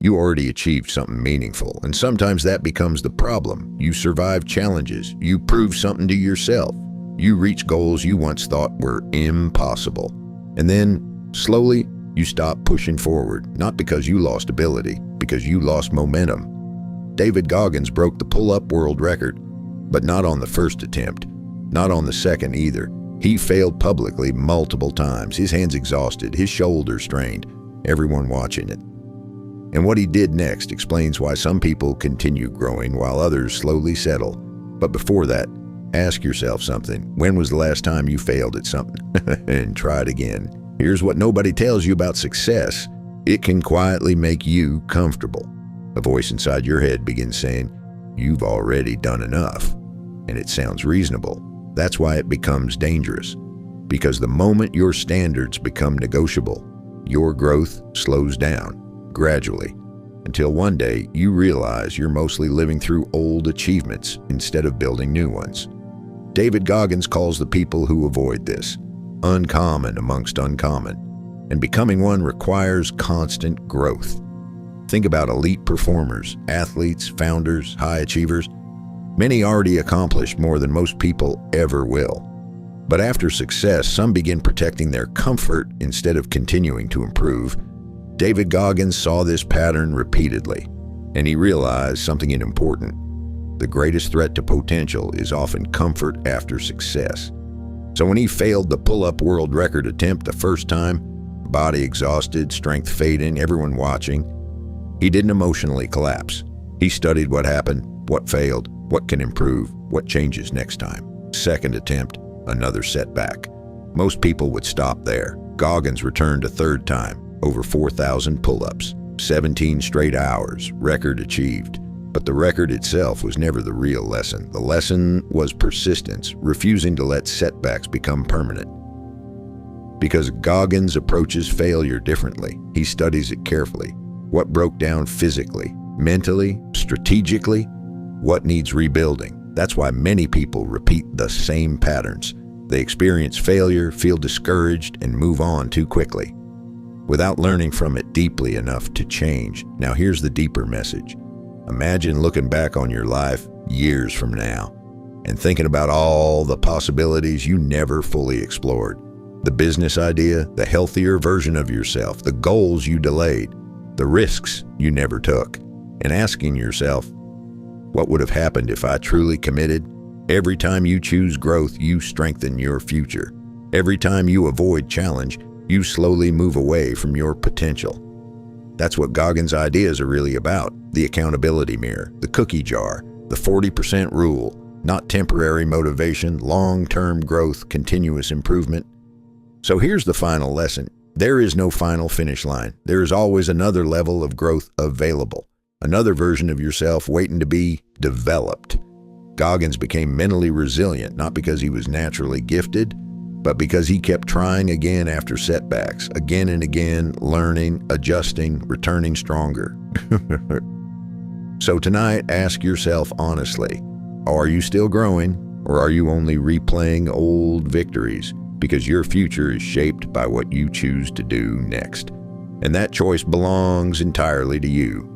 You already achieved something meaningful, and sometimes that becomes the problem. You survive challenges. You prove something to yourself. You reach goals you once thought were impossible. And then, slowly, you stop pushing forward, not because you lost ability, because you lost momentum. David Goggins broke the pull-up world record, but not on the first attempt, not on the second either. He failed publicly multiple times, his hands exhausted, his shoulders strained, everyone watching it. And what he did next explains why some people continue growing while others slowly settle. But before that, ask yourself something. When was the last time you failed at something? And try it again. Here's what nobody tells you about success. It can quietly make you comfortable. A voice inside your head begins saying, "You've already done enough." And it sounds reasonable. That's why it becomes dangerous. Because the moment your standards become negotiable, your growth slows down, gradually, until one day you realize you're mostly living through old achievements instead of building new ones. David Goggins calls the people who avoid this uncommon amongst uncommon, and becoming one requires constant growth. Think about elite performers, athletes, founders, high achievers. Many already accomplished more than most people ever will. But after success, some begin protecting their comfort instead of continuing to improve. David Goggins saw this pattern repeatedly, and he realized something important. The greatest threat to potential is often comfort after success. So when he failed the pull-up world record attempt the first time, body exhausted, strength fading, everyone watching, he didn't emotionally collapse. He studied what happened, what failed, what can improve, what changes next time. Second attempt, another setback. Most people would stop there. Goggins returned a third time, over 4,000 pull-ups, 17 straight hours, record achieved. But the record itself was never the real lesson. The lesson was persistence, refusing to let setbacks become permanent. Because Goggins approaches failure differently. He studies it carefully. What broke down physically, mentally, strategically, what needs rebuilding. That's why many people repeat the same patterns. They experience failure, feel discouraged, and move on too quickly, without learning from it deeply enough to change. Now here's the deeper message. Imagine looking back on your life years from now and thinking about all the possibilities you never fully explored. The business idea, the healthier version of yourself, the goals you delayed, the risks you never took, and asking yourself, what would have happened if I truly committed? Every time you choose growth, you strengthen your future. Every time you avoid challenge, you slowly move away from your potential. That's what Goggins' ideas are really about. The accountability mirror, the cookie jar, the 40% rule, not temporary motivation, long-term growth, continuous improvement. So here's the final lesson. There is no final finish line. There is always another level of growth available, another version of yourself waiting to be developed. Goggins became mentally resilient, not because he was naturally gifted, but because he kept trying again after setbacks, again and again, learning, adjusting, returning stronger. So tonight, ask yourself honestly, are you still growing, or are you only replaying old victories? Because your future is shaped by what you choose to do next. And that choice belongs entirely to you.